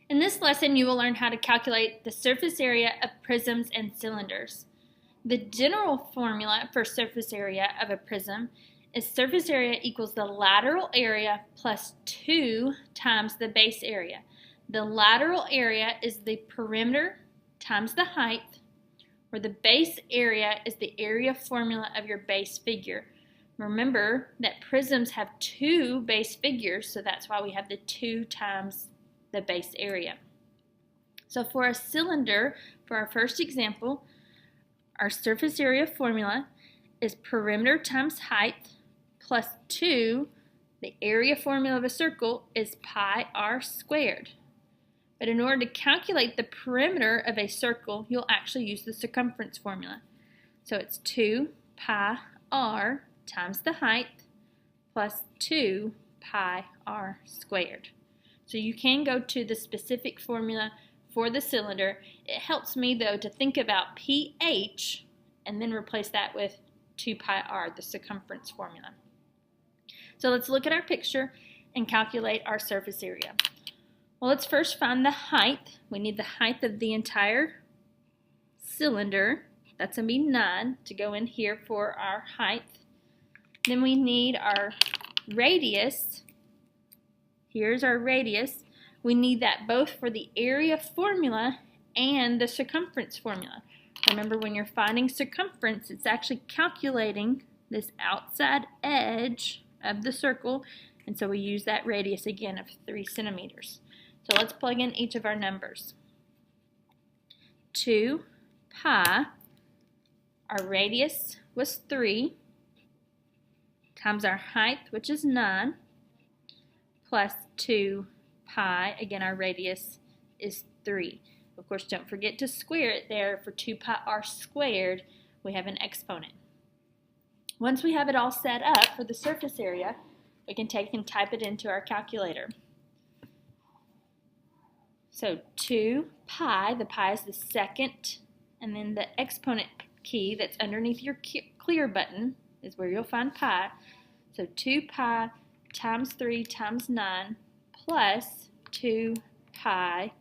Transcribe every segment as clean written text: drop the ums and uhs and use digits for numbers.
In this lesson, you will learn how to calculate the surface area of prisms and cylinders. The general formula for surface area of a prism is surface area equals the lateral area plus 2 times the base area. The lateral area is the perimeter times the height, where the base area is the area formula of your base figure. Remember that prisms have 2 base figures, so that's why we have the 2 times the base area. So for a cylinder, for our first example, our surface area formula is perimeter times height plus 2. The area formula of a circle is pi r squared. But in order to calculate the perimeter of a circle, you'll actually use the circumference formula. So it's 2 pi r times the height plus 2 pi r squared. So you can go to the specific formula for the cylinder. It helps me, though, to think about pH and then replace that with 2 pi r, the circumference formula. So let's look at our picture and calculate our surface area. Well, let's first find the height. We need the height of the entire cylinder. That's going to be 9 to go in here for our height. Then we need our radius. Here's our radius. We need that both for the area formula and the circumference formula. Remember, when you're finding circumference, it's actually calculating this outside edge of the circle, and so we use that radius again of 3 centimeters. So let's plug in each of our numbers. 2 pi, our radius was 3, times our height, which is 9, plus 2 pi, again our radius is 3. Of course, don't forget to square it there. For 2 pi r squared, we have an exponent. Once we have it all set up for the surface area, we can take and type it into our calculator. So 2 pi, the pi is the second, and then the exponent key that's underneath your clear button is where you'll find pi. So 2 pi times 3 times 9 plus 2 pi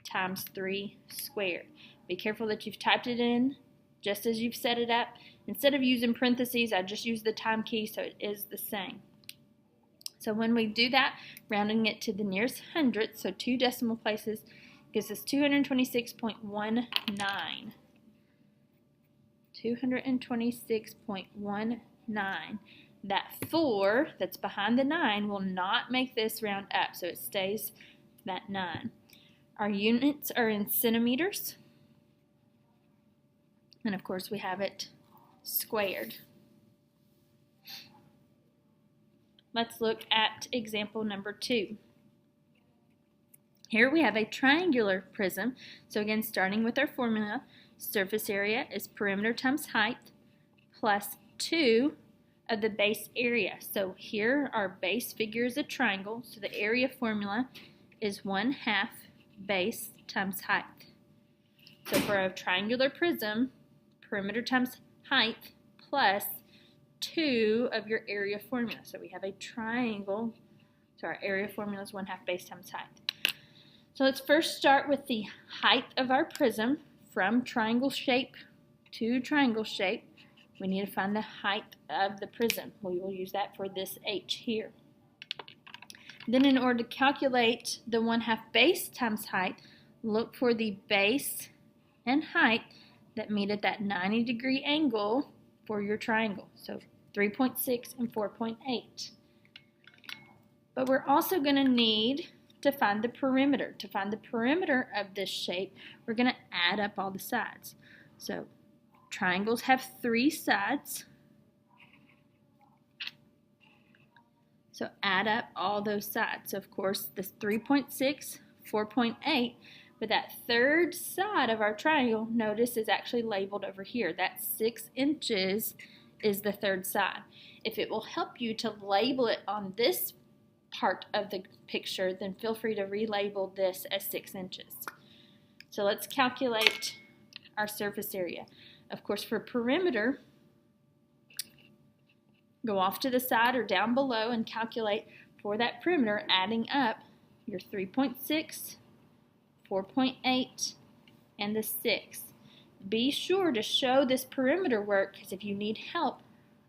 times 3 squared. Be careful that you've typed it in just as you've set it up. Instead of using parentheses, I just use the time key so it is the same. So when we do that, rounding it to the nearest hundredth, so 2 decimal places, gives us 226.19. 226.19. That 4 that's behind the 9 will not make this round up, so it stays that 9. Our units are in centimeters, and of course we have it squared. Let's look at example number 2. Here we have a triangular prism. So again, starting with our formula, surface area is perimeter times height plus 2 of the base area. So here our base figure is a triangle, so the area formula is 1/2 base times height. So for a triangular prism, perimeter times height plus 2 of your area formula. So we have a triangle, so our area formula is 1/2 base times height. So let's first start with the height of our prism. From triangle shape to triangle shape, we need to find the height of the prism. We will use that for this h here. Then in order to calculate the 1/2 base times height, look for the base and height that meet at that 90-degree angle for your triangle. So 3.6 and 4.8. But we're also going to need to find the perimeter. To find the perimeter of this shape, we're going to add up all the sides. So triangles have 3 sides. So add up all those sides. So of course, this 3.6, 4.8, but that third side of our triangle, notice, is actually labeled over here. That 6 inches is the third side. If it will help you to label it on this part of the picture, then feel free to relabel this as 6 inches. So let's calculate our surface area. Of course, for perimeter, go off to the side or down below and calculate for that perimeter, adding up your 3.6 4.8, and the 6. Be sure to show this perimeter work, because if you need help,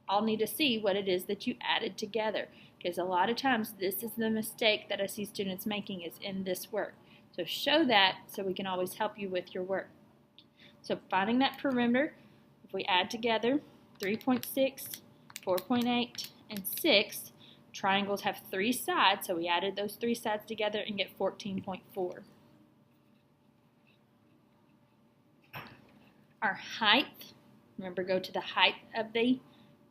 I'll need to see what it is that you added together, because a lot of times this is the mistake that I see students making, is in this work. So show that so we can always help you with your work. So finding that perimeter, if we add together 3.6, 4.8, and 6, triangles have 3 sides, so we added those 3 sides together and get 14.4. Our height, remember, go to the height of the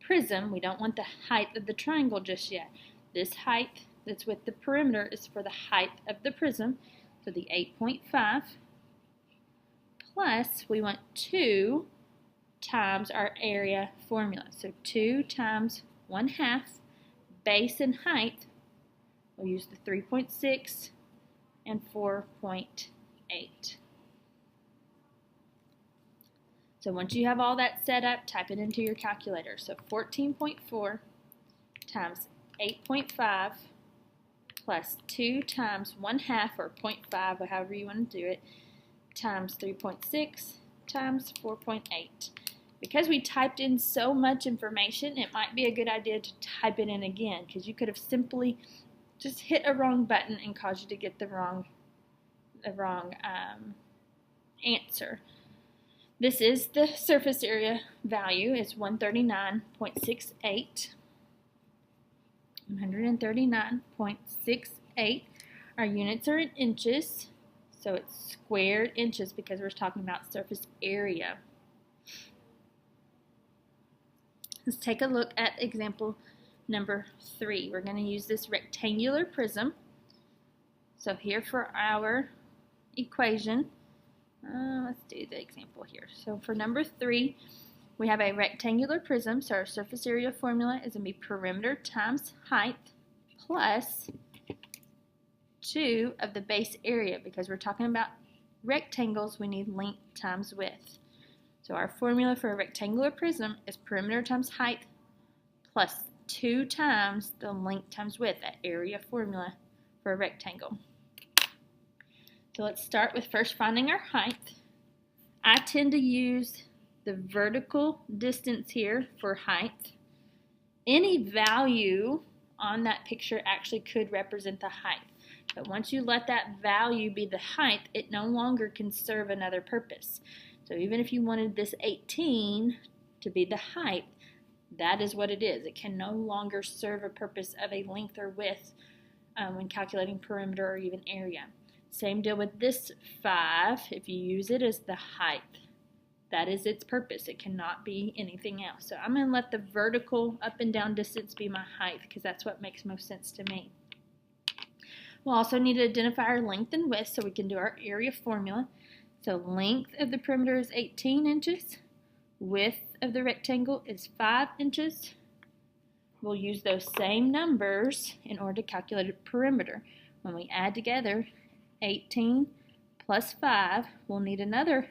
prism. We don't want the height of the triangle just yet. This height that's with the perimeter is for the height of the prism, so the 8.5, plus we want 2 times our area formula. So 2 times 1/2, base and height, we'll use the 3.6 and 4.8. So once you have all that set up, type it into your calculator. So 14.4 times 8.5 plus 2 times 1/2, or 0.5, or however you want to do it, times 3.6 times 4.8. Because we typed in so much information, it might be a good idea to type it in again, because you could have simply just hit a wrong button and caused you to get the wrong answer. This is the surface area value. It's 139.68. 139.68. Our units are in inches, so it's squared inches because we're talking about surface area. Let's take a look at example number 3. We're going to use this rectangular prism. So here for our equation, let's do the example here. So for number 3, we have a rectangular prism, so our surface area formula is going to be perimeter times height plus 2 of the base area. Because we're talking about rectangles, we need length times width. So our formula for a rectangular prism is perimeter times height plus 2 times the length times width, that area formula for a rectangle. So let's start with first finding our height. I tend to use the vertical distance here for height. Any value on that picture actually could represent the height. But once you let that value be the height, it no longer can serve another purpose. So even if you wanted this 18 to be the height, that is what it is. It can no longer serve a purpose of a length or width when calculating perimeter or even area. Same deal with this 5. If you use it as the height, that is its purpose. It cannot be anything else. So I'm going to let the vertical up and down distance be my height, because that's what makes most sense to me. We'll also need to identify our length and width so we can do our area formula. So length of the perimeter is 18 inches. Width of the rectangle is 5 inches. We'll use those same numbers in order to calculate a perimeter. When we add together 18 plus 5, we'll need another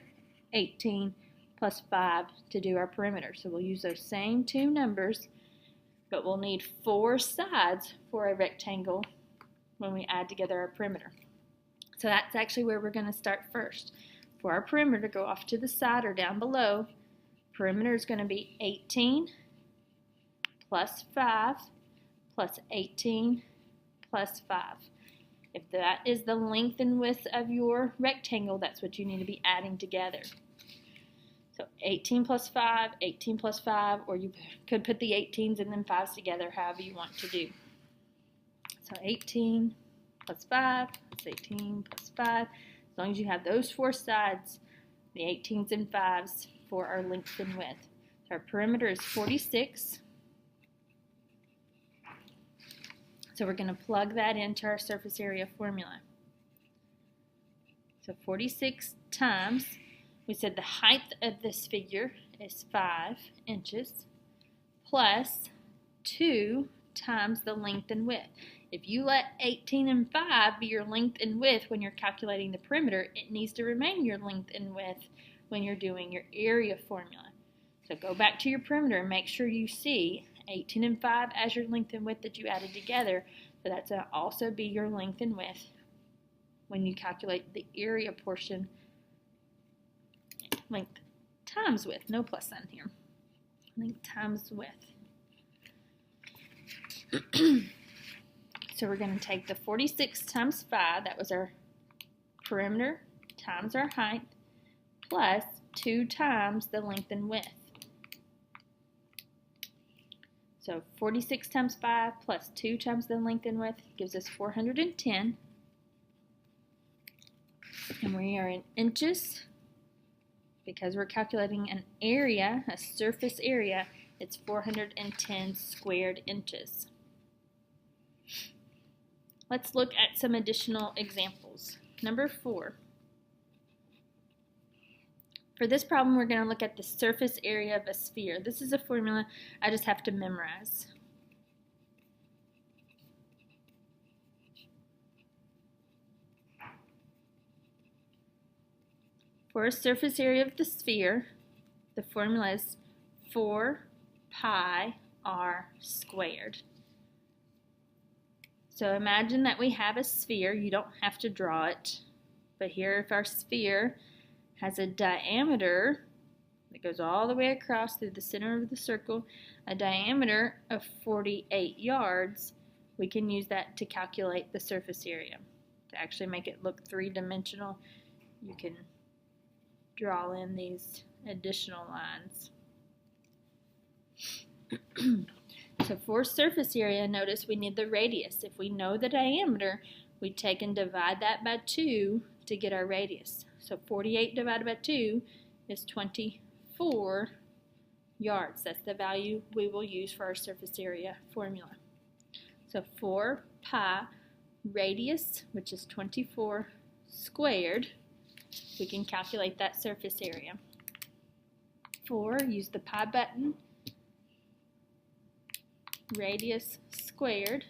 18 plus 5 to do our perimeter. So we'll use those same 2 numbers, but we'll need 4 sides for a rectangle when we add together our perimeter. So that's actually where we're going to start first. For our perimeter, go off to the side or down below. Perimeter is going to be 18 plus 5 plus 18 plus 5. If that is the length and width of your rectangle, that's what you need to be adding together. So 18 plus 5, 18 plus 5, or you could put the 18s and then 5s together, however you want to do. So 18 plus 5 plus 18 plus 5. As long as you have those 4 sides, the 18s and 5s for our length and width. So our perimeter is 46. So we're going to plug that into our surface area formula. So 46 times, we said the height of this figure is 5 inches, plus 2 times the length and width. If you let 18 and 5 be your length and width when you're calculating the perimeter, it needs to remain your length and width when you're doing your area formula. So go back to your perimeter and make sure you see 18 and 5 as your length and width that you added together. So that's going to also be your length and width when you calculate the area portion, length times width, no plus sign here, length times width. So we're going to take the 46 times 5, that was our perimeter, times our height, plus 2 times the length and width. So 46 times 5 plus 2 times the length and width gives us 410. And we are in inches. Because we're calculating an area, a surface area, it's 410 squared inches. Let's look at some additional examples. Number 4. For this problem, we're going to look at the surface area of a sphere. This is a formula I just have to memorize. For a surface area of the sphere, the formula is 4 pi r squared. So imagine that we have a sphere. You don't have to draw it, but here if our sphere has a diameter that goes all the way across through the center of the circle, a diameter of 48 yards, we can use that to calculate the surface area. To actually make it look three-dimensional, you can draw in these additional lines. So for surface area, notice we need the radius. If we know the diameter, we take and divide that by 2 to get our radius. So 48 divided by 2 is 24 yards. That's the value we will use for our surface area formula. So 4 pi radius, which is 24 squared, we can calculate that surface area. 4, use the pi button, radius squared,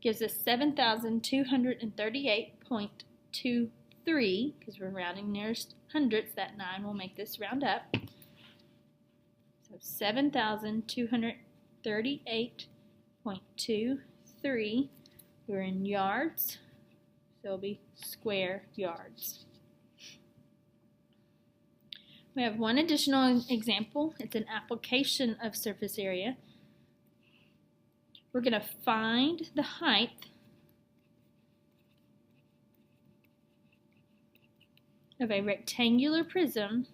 gives us 7,238.23, because we're rounding nearest hundredths, that 9 will make this round up. So 7,238.23, we're in yards, so it'll be square yards. We have one additional example. It's an application of surface area. We're going to find the height of a rectangular prism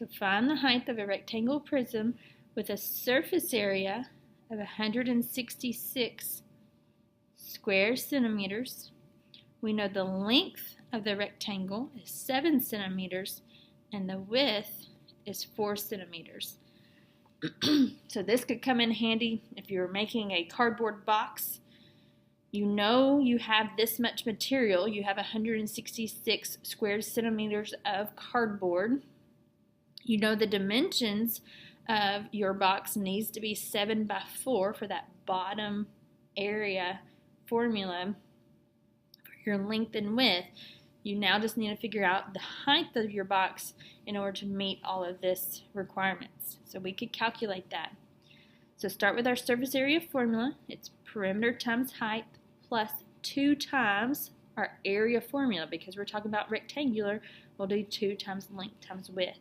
So find the height of a rectangular prism with a surface area of 166 square centimeters. We know the length of the rectangle is 7 centimeters and the width is 4 centimeters. So this could come in handy if you're making a cardboard box. You know you have this much material. You have 166 square centimeters of cardboard. You know the dimensions of your box needs to be 7 by 4 for that bottom area formula for your length and width. You now just need to figure out the height of your box in order to meet all of this requirements. So we could calculate that. So start with our surface area formula. It's perimeter times height plus 2 times our area formula. Because we're talking about rectangular, we'll do 2 times length times width.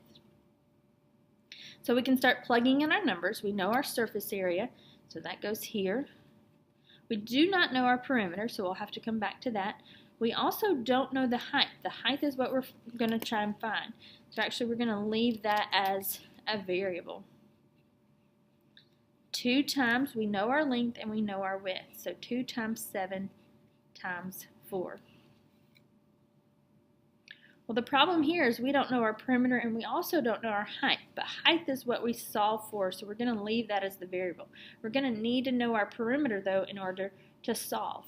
So we can start plugging in our numbers. We know our surface area, so that goes here. We do not know our perimeter, so we'll have to come back to that. We also don't know the height. The height is what we're going to try and find. So actually we're going to leave that as a variable. 2 times, we know our length and we know our width. So 2 times 7 times 4. Well, the problem here is we don't know our perimeter and we also don't know our height. But height is what we solve for, so we're going to leave that as the variable. We're going to need to know our perimeter, though, in order to solve.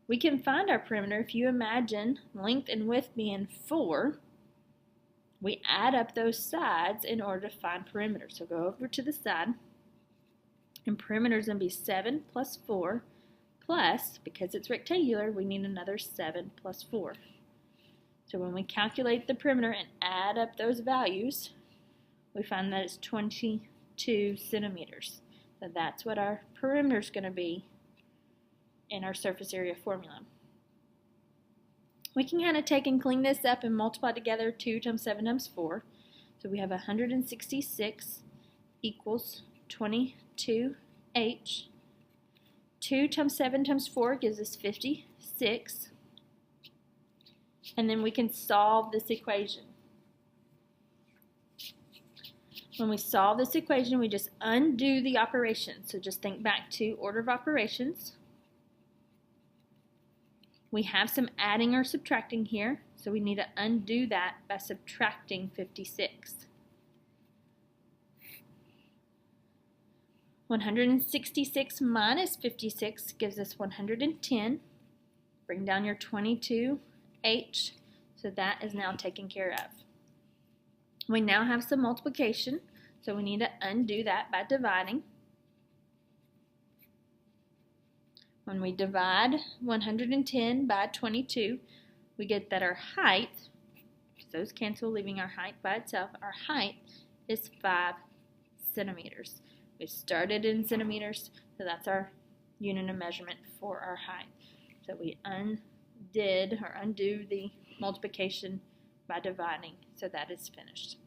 We can find our perimeter if you imagine length and width being 4. We add up those sides in order to find perimeter. So go over to the side, and perimeter is going to be 7 plus 4 plus, because it's rectangular, we need another 7 plus 4. So when we calculate the perimeter and add up those values, we find that it's 22 22 centimeters. So that's what our perimeter is going to be in our surface area formula. We can kind of take and clean this up and multiply together 2 times 7 times 4. So we have 166 equals 22H. 2 times 7 times 4 gives us 56. And then we can solve this equation. When we solve this equation, we just undo the operation. So just think back to order of operations. We have some adding or subtracting here, so we need to undo that by subtracting 56. 166 minus 56 gives us 110. Bring down your 22H, so that is now taken care of. We now have some multiplication, so we need to undo that by dividing. When we divide 110 by 22, we get that our height, those cancel, leaving our height by itself, our height is 5 centimeters. We started in centimeters, so that's our unit of measurement for our height. So we undo the multiplication by dividing, so that is finished.